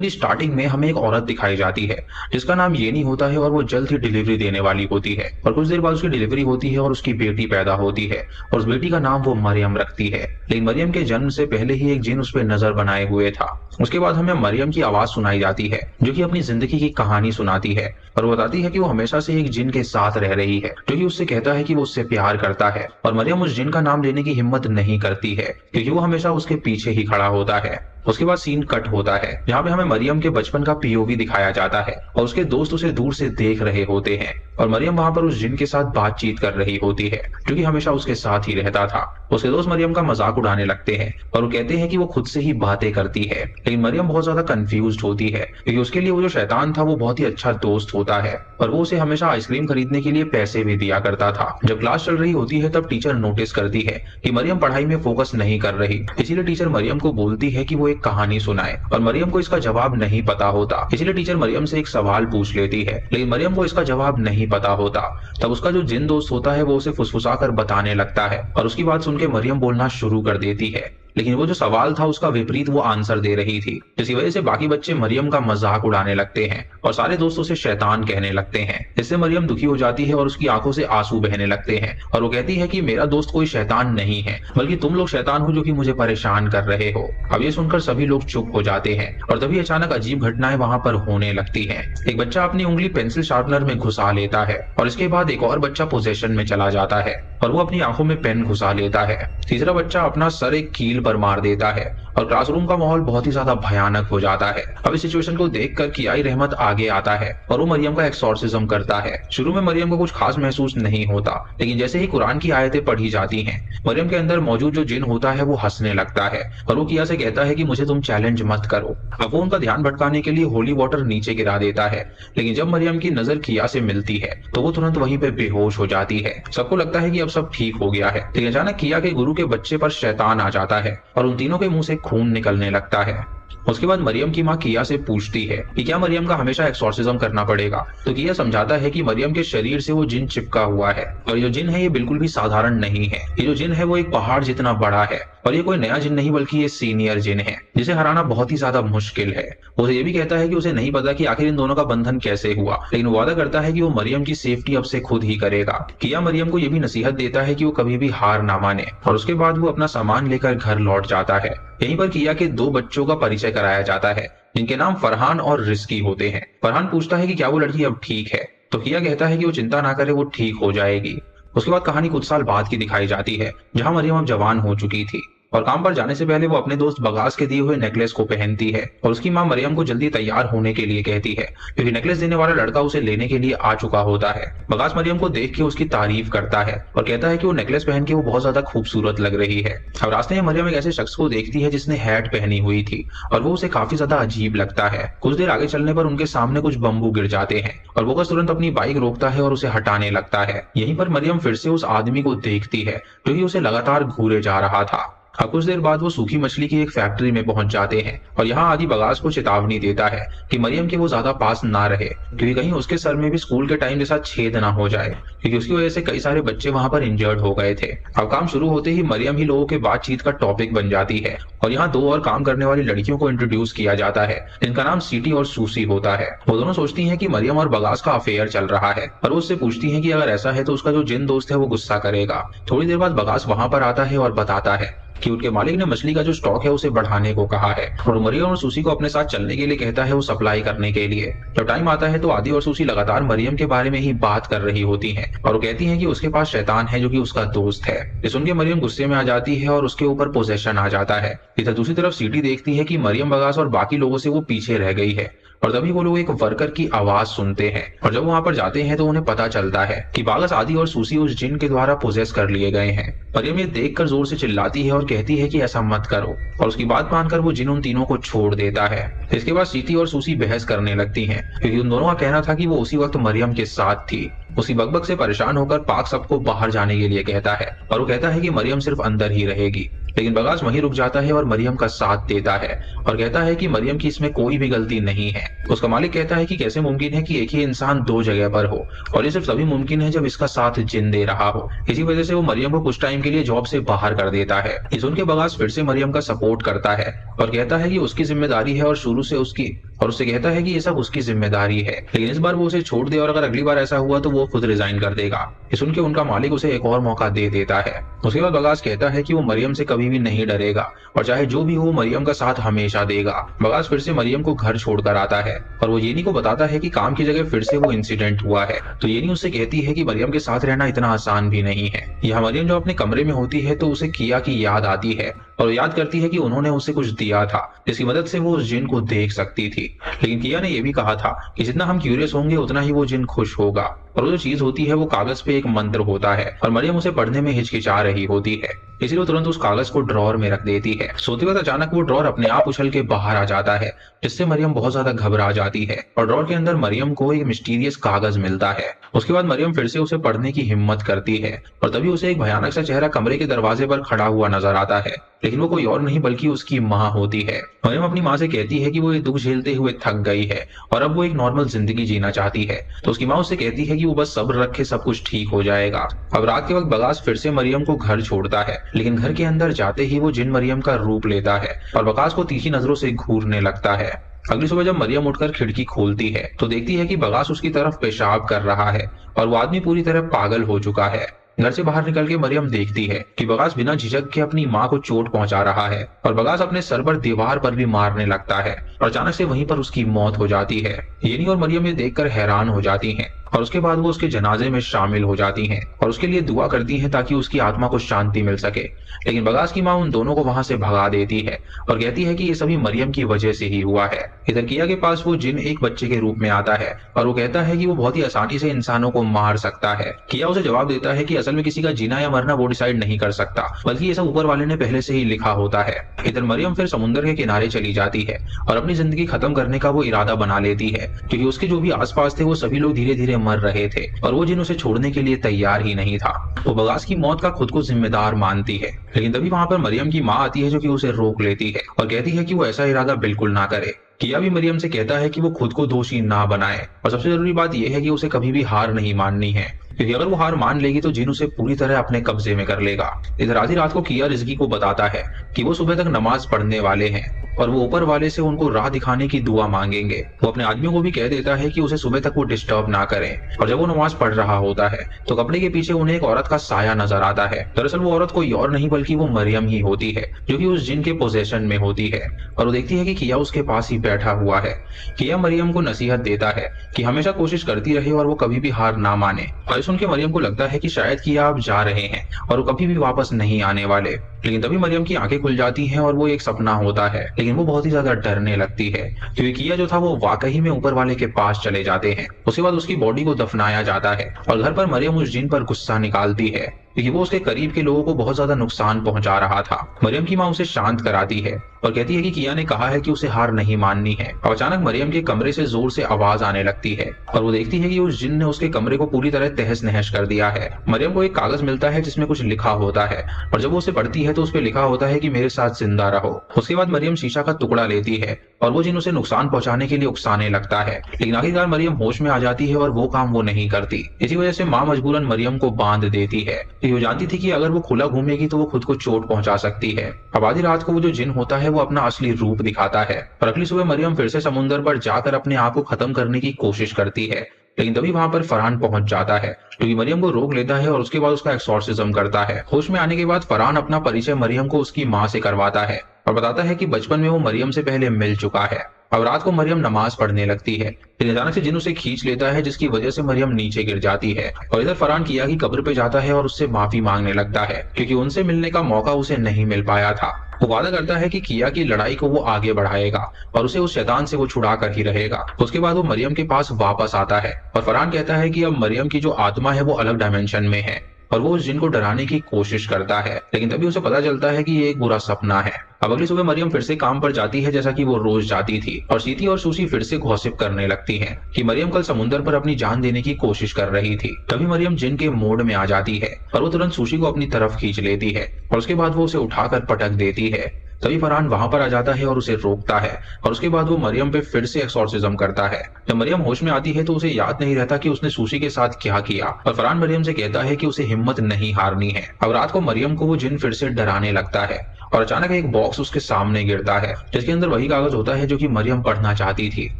Starting में हमें एक औरत दिखाई जाती है जिसका नाम ये नहीं होता है और वो जल्द ही डिलीवरी देने वाली होती है और कुछ देर बाद उसकी डिलीवरी होती है और उसकी बेटी पैदा होती है और उस बेटी का नाम वो मरियम रखती है। लेकिन मरियम के जन्म से पहले ही एक जिन उस पर नजर बनाए हुए था। उसके बाद हमें मरियम की आवाज सुनाई जाती है जो कि अपनी जिंदगी की कहानी सुनाती है और बताती है कि वो हमेशा से एक जिन के साथ रह रही है जो कि उससे कहता है कि वो उससे प्यार करता है और मरियम उस जिन का नाम लेने की हिम्मत नहीं करती है क्योंकि वो हमेशा उसके पीछे ही खड़ा होता है। उसके बाद सीन कट होता है जहाँ पे हमें मरियम के बचपन का पीओवी दिखाया जाता है और उसके दोस्त उसे दूर से देख रहे होते हैं और मरियम वहां पर उस जिन के साथ बातचीत कर रही होती है जो कि हमेशा उसके साथ ही रहता था। उसके दोस्त मरियम का मजाक उड़ाने लगते हैं और वो कहते हैं कि वो खुद से ही बातें करती है, लेकिन मरियम बहुत ज्यादा कंफ्यूज्ड होती है क्योंकि उसके लिए वो जो शैतान था वो बहुत ही अच्छा दोस्त होता है और वो उसे हमेशा आइसक्रीम खरीदने के लिए पैसे भी दिया करता था। जब क्लास चल रही होती है तब टीचर नोटिस करती है कि मरियम पढ़ाई में फोकस नहीं कर रही, इसीलिए टीचर मरियम को बोलती है कि वो एक कहानी सुनाए और मरियम को इसका जवाब नहीं पता होता। इसलिए टीचर मरियम से एक सवाल पूछ लेती है लेकिन मरियम को इसका जवाब नहीं पता होता। तब उसका जो जिन दोस्त होता है वो उसे फुसफुसाकर बताने लगता है और उसकी बात सुन के मरियम बोलना शुरू कर देती है, लेकिन वो जो सवाल था उसका विपरीत वो आंसर दे रही थी, जिसकी वजह से बाकी बच्चे मरियम का मजाक उड़ाने लगते हैं और सारे दोस्तों से शैतान कहने लगते हैं। इससे मरियम दुखी हो जाती है और उसकी आंखों से आंसू बहने लगते हैं और वो कहती है कि मेरा दोस्त कोई शैतान नहीं है बल्कि तुम लोग शैतान हो जो कि मुझे परेशान कर रहे हो। अब ये सुनकर सभी लोग चुप हो जाते हैं और तभी अचानक अजीब घटनाएं वहां पर होने लगती हैं। एक बच्चा अपनी उंगली पेंसिल शार्पनर में घुसा लेता है और इसके बाद एक और बच्चा पोजेशन में चला जाता है और वो अपनी आंखों में पेन घुसा लेता है। तीसरा बच्चा अपना सर एक कील पर मार देता है और क्लासरूम का माहौल बहुत ही ज्यादा भयानक हो जाता है। अब इस सिचुएशन को देखकर कियाई रहमत आगे आता है और वो मरियम का एक्सॉर्सिज्म करता है। शुरू में मरियम को कुछ खास महसूस नहीं होता, लेकिन जैसे ही कुरान की आयतें पढ़ी जाती हैं, मरियम के अंदर मौजूद जो जिन होता है वो हंसने लगता है और वो किया से कहता है कि मुझे तुम चैलेंज मत करो। अब वो उनका ध्यान भटकाने के लिए होली वाटर नीचे गिरा देता है, लेकिन जब मरियम की नजर किया से मिलती है तो वो तुरंत वहीं पे बेहोश हो जाती है। सबको लगता है कि अब सब ठीक हो गया है, लेकिन अचानक किया के गुरु के बच्चे पर शैतान आ जाता है और उन तीनों के मुंह से खून निकलने लगता है। उसके बाद मरियम की माँ किया से पूछती है कि क्या मरियम का हमेशा एक्सॉर्सिज्म करना पड़ेगा, तो किया समझाता है कि मरियम के शरीर से वो जिन चिपका हुआ है और ये जिन है ये बिल्कुल भी साधारण नहीं है। ये जो जिन है वो एक पहाड़ जितना बड़ा है और ये कोई नया जिन नहीं बल्कि ये सीनियर जिन है जिसे हराना बहुत ही ज्यादा मुश्किल है। वो ये भी कहता है कि उसे नहीं पता कि आखिर इन दोनों का बंधन कैसे हुआ, लेकिन वो वादा करता है कि वो मरियम की सेफ्टी अब से खुद ही करेगा। किया मरियम को ये भी नसीहत देता है कि वो कभी भी हार ना माने और उसके बाद वो अपना सामान लेकर घर लौट जाता है। यहीं पर किया के दो बच्चों का परिचय कराया जाता है जिनके नाम फरहान और रिस्की होते हैं। फरहान पूछता है कि क्या वो लड़की अब ठीक है, तो किया कहता है कि वो चिंता ना करे, वो ठीक हो जाएगी। उसके बाद कहानी कुछ साल बाद की दिखाई जाती है जहां मरियम अब जवान हो चुकी थी और काम पर जाने से पहले वो अपने दोस्त बगास के दिए हुए नेकलेस को पहनती है और उसकी माँ मरियम को जल्दी तैयार होने के लिए कहती है क्योंकि नेकलेस देने वाला लड़का उसे लेने के लिए आ चुका होता है। बगास मरियम को देख के उसकी तारीफ करता है और कहता है कि वो नेकलेस पहन के वो बहुत ज्यादा खूबसूरत लग रही है। अब रास्ते में मरियम एक ऐसे शख्स को देखती है जिसने हैट पहनी हुई थी और वो उसे काफी ज्यादा अजीब लगता है। कुछ देर आगे चलने पर उनके सामने कुछ बम्बू गिर जाते हैं और वो तुरंत अपनी बाइक रोकता है और उसे हटाने लगता है। यहीं पर मरियम फिर से उस आदमी को देखती है जो कि उसे लगातार घूरे जा रहा था। अब कुछ देर बाद वो सूखी मछली की एक फैक्ट्री में पहुंच जाते हैं और यहाँ आदि बगास को चेतावनी देता है कि मरियम के वो ज्यादा पास ना रहे क्योंकि कहीं उसके सर में भी स्कूल के टाइम जैसा छेद ना हो जाए, क्योंकि उसकी वजह से कई सारे बच्चे वहां पर इंजर्ड हो गए थे। अब काम शुरू होते ही मरियम ही लोगों के बातचीत का टॉपिक बन जाती है और यहाँ दो और काम करने वाली लड़कियों को इंट्रोड्यूस किया जाता है जिनका नाम सीटी और सूसी होता है। वो दोनों सोचती हैं कि मरियम और बगास का अफेयर चल रहा है और वो उससे पूछती हैं कि अगर ऐसा है तो उसका जो जिन दोस्त है वो गुस्सा करेगा। थोड़ी देर बाद बगास वहां पर आता है और बताता है कि उनके मालिक ने मछली का जो स्टॉक है उसे बढ़ाने को कहा है और मरियम और सूसी को अपने साथ चलने के लिए कहता है वो सप्लाई करने के लिए। जब टाइम आता है तो आदि और सूसी लगातार मरियम के बारे में ही बात कर रही होती हैं और वो कहती हैं कि उसके पास शैतान है जो कि उसका दोस्त है। ये सुन के मरियम गुस्से में आ जाती है और उसके ऊपर पोजेशन आ जाता है। इधर दूसरी तरफ सीटी देखती है कि मरियम बगास और बाकी लोगों से वो पीछे रह गई है और तभी वो लोग एक वर्कर की आवाज सुनते हैं और जब वहां पर जाते हैं तो उन्हें पता चलता है कि बागस आदि और सूसी उस जिन के द्वारा पोजेस कर लिए गए हैं। मरियम ये देखकर जोर से चिल्लाती है और कहती है कि ऐसा मत करो और उसकी बात मानकर वो जिन उन तीनों को छोड़ देता है। इसके बाद सीटी और सूसी बहस करने लगती हैं क्योंकि उन दोनों का कहना था कि वो उसी वक्त मरियम के साथ थी। उसी बकबक से परेशान होकर पाक सबको बाहर जाने के लिए कहता है और वो कहता है कि मरियम सिर्फ अंदर ही रहेगी, लेकिन बगास वहीं रुक जाता है और मरियम का साथ देता है और कहता है कि मरियम की इसमें कोई भी गलती नहीं है। उसका मालिक कहता है कि कैसे मुमकिन है कि एक ही इंसान दो जगह पर हो और ये सिर्फ तभी मुमकिन है जब इसका साथ जिन दे रहा हो। इसी वजह से वो मरियम को कुछ टाइम के लिए जॉब से बाहर कर देता है। ये सुन के बगास फिर से मरियम का सपोर्ट करता है और कहता है कि उसकी जिम्मेदारी है और शुरू से उसकी और उससे कहता है कि ये सब उसकी जिम्मेदारी है, लेकिन इस बार वो उसे छोड़ दे और अगर अगली बार ऐसा हुआ तो वो खुद रिजाइन कर देगा। ये सुन के उनका मालिक उसे एक और मौका दे देता है। उसके बाद बगास कहता है कि वो मरियम से कभी भी नहीं डरेगा और चाहे जो भी हो मरियम का साथ हमेशा देगा। बगास फिर से मरियम को घर छोड़कर आता है और वो येनी को बताता है कि काम की जगह फिर से वो इंसिडेंट हुआ है। तो येनी उससे कहती है कि मरियम के साथ रहना इतना आसान भी नहीं है। यहाँ मरियम जो अपने कमरे में होती है तो उसे किया की याद आती है और याद करती है कि उन्होंने उसे कुछ दिया था जिसकी मदद से वो उस जिन को देख सकती थी। लेकिन किया ने यह भी कहा था कि जितना हम क्यूरियस होंगे उतना ही वो जिन खुश होगा। और वो जो चीज होती है वो कागज पे एक मंत्र होता है और मरियम उसे पढ़ने में हिचकिचा रही होती है, इसलिए वो तुरंत उस कागज को ड्रॉर में रख देती है। सोते वक्त अचानक वो ड्रॉर अपने आप उछल के बाहर आ जाता है जिससे मरियम बहुत ज्यादा घबरा जाती है और ड्रॉर के अंदर मरियम को एक मिस्टीरियस कागज मिलता है। उसके बाद मरियम फिर से उसे पढ़ने की हिम्मत करती है और तभी उसे एक भयानक सा चेहरा कमरे के दरवाजे पर खड़ा हुआ नजर आता है, लेकिन वो कोई और नहीं बल्कि उसकी माँ होती है। मरियम अपनी माँ से कहती है कि वो ये दुख झेलते हुए थक गई है और अब वो एक नॉर्मल जिंदगी जीना चाहती है। तो उसकी माँ उससे कहती है कि वो बस सब्र रखे, सब कुछ ठीक हो जाएगा। अब रात के वक्त बगास फिर से मरियम को घर छोड़ता है, लेकिन घर के अंदर जाते ही वो जिन मरियम का रूप लेता है और बगास को तीखी नजरों से घूरने लगता है। अगली सुबह जब मरियम उठकर खिड़की खोलती है तो देखती है कि बगास उसकी तरफ पेशाब कर रहा है और वो आदमी पूरी तरह पागल हो चुका है। घर से बाहर निकल के मरियम देखती है कि बगास बिना झिझक के अपनी माँ को चोट पहुंचा रहा है और बगास अपने सर पर दीवार पर भी मारने लगता है और अचानक से वहीं पर उसकी मौत हो जाती है। येनी और मरियम ये देखकर हैरान हो जाती हैं और उसके बाद वो उसके जनाजे में शामिल हो जाती हैं और उसके लिए दुआ करती हैं ताकि उसकी आत्मा को शांति मिल सके। लेकिन बगास की माँ उन दोनों को वहां से भगा देती है और कहती है कि ये सभी मरियम की वजह से ही हुआ है। इधर किया के पास वो जिन एक बच्चे के रूप में आता है और वो कहता है कि वो बहुत ही आसानी से इंसानों को मार सकता है। किया उसे जवाब देता है कि असल में किसी का जीना या मरना वो डिसाइड नहीं कर सकता, बल्कि ये सब ऊपर वाले ने पहले से ही लिखा होता है। इधर मरियम फिर समुद्र के किनारे चली जाती है और अपनी जिंदगी खत्म करने का वो इरादा बना लेती है, क्योंकि उसके जो भी आसपास थे वो सभी लोग धीरे धीरे मर रहे थे और वो जिन उसे छोड़ने के लिए तैयार ही नहीं था। वो बगास की मौत का खुद को जिम्मेदार मानती है, लेकिन तभी वहां पर मरियम की माँ आती है जो कि उसे रोक लेती है और कहती है कि वो ऐसा इरादा बिल्कुल ना करे। किया भी मरियम से कहता है कि वो खुद को दोषी ना बनाए और सबसे जरूरी बात यह है कि उसे कभी भी हार नहीं माननी है, क्योंकि अगर वो हार मान लेगी तो जिन उसे पूरी तरह अपने कब्जे में कर लेगा। इधर आधी रात को किया रिजकी को बताता है कि वो सुबह तक नमाज पढ़ने वाले हैं और वो ऊपर वाले से उनको राह दिखाने की दुआ मांगेंगे। वो अपने आदमियों को भी कह देता है कि उसे सुबह तक वो डिस्टर्ब ना करें और जब वो नमाज पढ़ रहा होता है तो कपड़े के पीछे उन्हें एक औरत का साया नजर आता है। दरअसल वो औरत कोई और नहीं बल्कि वो मरियम ही होती है जो कि उस जिन के पोजेशन में होती है और वो देखती है कि किया उसके पास ही बैठा हुआ है। किया मरियम को नसीहत देता है कि हमेशा कोशिश करती रहे और वो कभी भी हार ना माने और सुन के मरियम को लगता है कि शायद किया अब जा रहे हैं और वो कभी भी वापस नहीं आने वाले। लेकिन तभी मरियम की आंखें खुल जाती हैं और वो एक सपना होता है, लेकिन वो बहुत ही ज्यादा डरने लगती है क्योंकि किया जो था वो वाकई में ऊपर वाले के पास चले जाते हैं। उसके बाद उसकी बॉडी को दफनाया जाता है और घर पर मरियम उस जिन पर गुस्सा निकालती है क्योंकि वो उसके करीब के लोगों को बहुत ज्यादा नुकसान पहुंचा रहा था। मरियम की माँ उसे शांत कराती है और कहती है कि किया ने कहा है कि उसे हार नहीं माननी है। और अचानक मरियम के कमरे से जोर से आवाज आने लगती है और वो देखती है कि उस जिन ने उसके कमरे को पूरी तरह तहस नहस कर दिया है। मरियम को एक कागज मिलता है जिसमें कुछ लिखा होता है और जब वो उसे पढ़ती है तो उस पर लिखा होता है कि मेरे साथ जिंदा रहो। उसके बाद मरियम शीशा का टुकड़ा लेती है और वो जिन उसे नुकसान पहुंचाने के लिए उकसाने लगता है, लेकिन आखिरकार मरियम होश में आ जाती है और वो काम वो नहीं करती। इसी वजह से माँ मजबूरन मरियम को बांध देती है क्योंकि वो जानती थी कि अगर वो खुला घूमेगी तो वो खुद को चोट पहुंचा सकती है। अब आधी रात को वो जो जिन होता है वो अपना असली रूप दिखाता है और अगली सुबह मरियम फिर से समुद्र पर जाकर अपने आप को खत्म करने की कोशिश करती है, लेकिन तभी वहां पर फरहान पहुंच जाता है जो कि मरियम को रोक लेता है और उसके बाद उसका एक्सॉर्सिज्म करता है। होश में आने के बाद फरहान अपना परिचय मरियम को उसकी माँ से करवाता है और बताता है कि बचपन में वो मरियम से पहले मिल चुका है। अब रात को मरियम नमाज पढ़ने लगती है, लेकिन अचानक से जिन उसे खींच लेता है जिसकी वजह से मरियम नीचे गिर जाती है और इधर फरहान किया की कब्र पे जाता है और उससे माफी मांगने लगता है क्योंकि उनसे मिलने का मौका उसे नहीं मिल पाया था। वो वादा करता है कि किया की लड़ाई को वो आगे बढ़ाएगा और उसे उस शैतान से वो छुड़ा कर ही रहेगा। उसके बाद वो मरियम के पास वापस आता है और फरहान कहता है कि अब मरियम की जो आत्मा है वो अलग डायमेंशन में है और वो उस जिन को डराने की कोशिश करता है, लेकिन तभी उसे पता चलता है कि ये एक बुरा सपना है। अब अगली सुबह मरियम फिर से काम पर जाती है जैसा कि वो रोज जाती थी और सीती और सुशी फिर से गॉसिप करने लगती हैं कि मरियम कल समुद्र पर अपनी जान देने की कोशिश कर रही थी। तभी मरियम जिन के मोड में आ जाती है और वो तुरंत सुशी को अपनी तरफ खींच लेती है और उसके बाद वो उसे उठाकर पटक देती है। तभी फरहान वहां पर आ जाता है और उसे रोकता है और उसके बाद वो मरियम पे फिर से एक्सॉर्सिज्म करता है। जब मरियम होश में आती है तो उसे याद नहीं रहता कि उसने सुशी के साथ क्या किया और फरहान मरियम से कहता है कि उसे हिम्मत नहीं हारनी है। अब रात को मरियम को वो जिन फिर से डराने लगता है और अचानक एक बॉक्स उसके सामने गिरता है जिसके अंदर वही कागज होता है जो कि मरियम पढ़ना चाहती थी।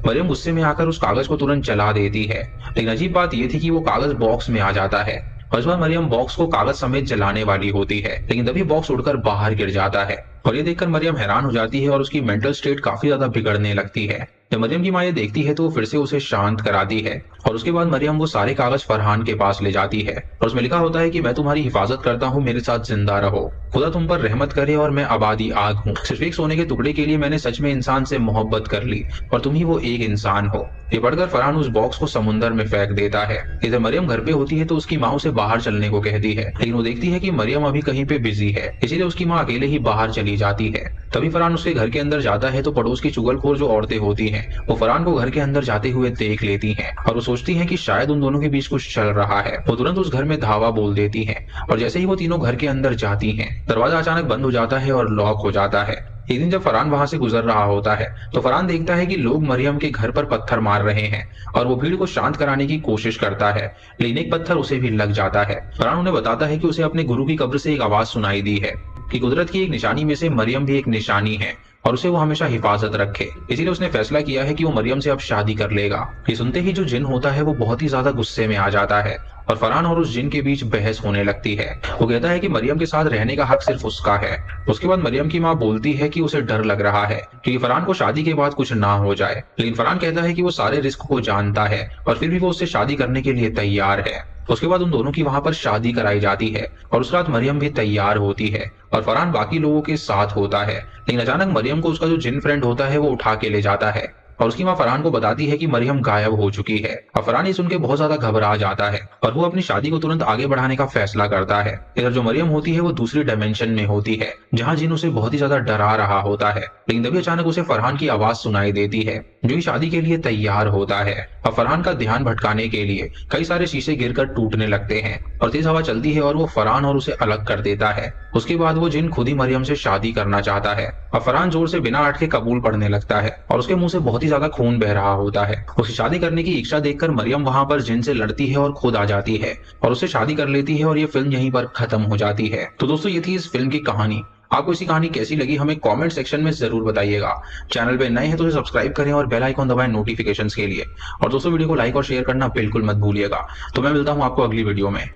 मरियम गुस्से में आकर उस कागज को तुरंत जला देती है, लेकिन अजीब बात यह थी कि वो कागज बॉक्स में आ जाता है। और इस बार मरियम बॉक्स को कागज समेत जलाने वाली होती है, लेकिन तभी बॉक्स उड़कर बाहर गिर जाता है और ये देखकर मरियम हैरान हो जाती है और उसकी मेंटल स्टेट काफी ज्यादा बिगड़ने लगती है। जब मरियम की माँ ये देखती है तो वो फिर से उसे शांत कराती है और उसके बाद मरियम वो सारे कागज फरहान के पास ले जाती है और उसमें लिखा होता है कि मैं तुम्हारी हिफाजत करता हूँ, मेरे साथ जिंदा रहो, खुदा तुम पर रहमत करे और मैं आबादी आग हूँ। सिर्फ एक सोने के टुकड़े के लिए मैंने सच में इंसान से मोहब्बत कर ली और तुम ही वो एक इंसान हो। ये पढ़कर फरहान उस बॉक्स को समुद्र में फेंक देता है। इधर मरियम घर पे होती है तो उसकी माँ उसे बाहर चलने को कहती है, लेकिन वो देखती है कि मरियम अभी कहीं पे बिजी है, इसीलिए उसकी माँ अकेले ही बाहर चली जाती है। तभी फरहान उसके घर के अंदर जाता है तो पड़ोस की चुगलखोर जो औरतें होती हैं वो फरहान को घर के अंदर जाते हुए देख लेती हैं और वो सोचती हैं कि शायद उन दोनों के बीच कुछ चल रहा है। वो तुरंत उस घर में धावा बोल देती हैं और जैसे ही वो तीनों घर के अंदर जाती हैं दरवाजा अचानक बंद हो जाता है और लॉक हो जाता है। एक दिन जब फरहान वहां से गुजर रहा होता है तो फरहान देखता है कि लोग मरियम के घर पर पत्थर मार रहे हैं और वो भीड़ को शांत कराने की कोशिश करता है, लेकिन एक पत्थर उसे भी लग जाता है। फरहान उन्हें बताता है कि उसे अपने गुरु की कब्र से एक आवाज सुनाई दी है कि कुदरत की एक निशानी में से मरियम भी एक निशानी है और उसे वो हमेशा हिफाजत रखे, इसीलिए उसने फैसला किया है कि वो मरियम से अब शादी कर लेगा। ये सुनते ही जो जिन होता है वो बहुत ही ज्यादा गुस्से में आ जाता है और फरहान और उस जिन के बीच बहस होने लगती है। वो कहता है कि मरियम के साथ रहने का हक सिर्फ उसका है। उसके बाद मरियम की माँ बोलती है कि उसे डर लग रहा है क्योंकि फरहान को शादी के बाद कुछ ना हो जाए, लेकिन फरहान कहता है कि वो सारे रिस्क को जानता है और फिर भी वो उससे शादी करने के लिए तैयार है। उसके बाद उन दोनों की वहां पर शादी कराई जाती है और उस रात मरियम भी तैयार होती है और फरहान बाकी लोगों के साथ होता है, लेकिन अचानक मरियम को उसका जो जिन फ्रेंड होता है वो उठा के ले जाता है और उसकी माँ फरहान को बताती है कि मरियम गायब हो चुकी है। और फरहान ये सुन के बहुत ज्यादा घबरा जाता है और वो अपनी शादी को तुरंत आगे बढ़ाने का फैसला करता है। इधर जो मरियम होती है वो दूसरी डायमेंशन में होती है जहाँ जिन उसे बहुत ही ज्यादा डरा रहा होता है, लेकिन तभी अचानक उसे फरहान की आवाज सुनाई देती है जो कि शादी के लिए तैयार होता है। अब फरहान का ध्यान भटकाने के लिए कई सारे शीशे गिरकर टूटने लगते हैं और तेज हवा चलती है और वो फरहान और उसे अलग कर देता है। उसके बाद वो जिन खुद ही मरियम से शादी करना चाहता है। अब फरहान जोर से बिना अटके कबूल पढ़ने लगता है और उसके मुंह से बहुत ही ज्यादा खून बह रहा होता है। उसकी शादी करने की इच्छा देखकर मरियम वहां पर जिन से लड़ती है और खुद आ जाती है और उससे शादी कर लेती है और ये फिल्म यहीं पर खत्म हो जाती है। तो दोस्तों ये थी इस फिल्म की कहानी। आपको इसी कहानी कैसी लगी हमें कमेंट सेक्शन में जरूर बताइएगा। चैनल पे नए हैं तो सब्सक्राइब करें और बेल आइकॉन दबाएं नोटिफिकेशंस के लिए। और दोस्तों वीडियो को लाइक और शेयर करना बिल्कुल मत भूलिएगा। तो मैं मिलता हूं आपको अगली वीडियो में।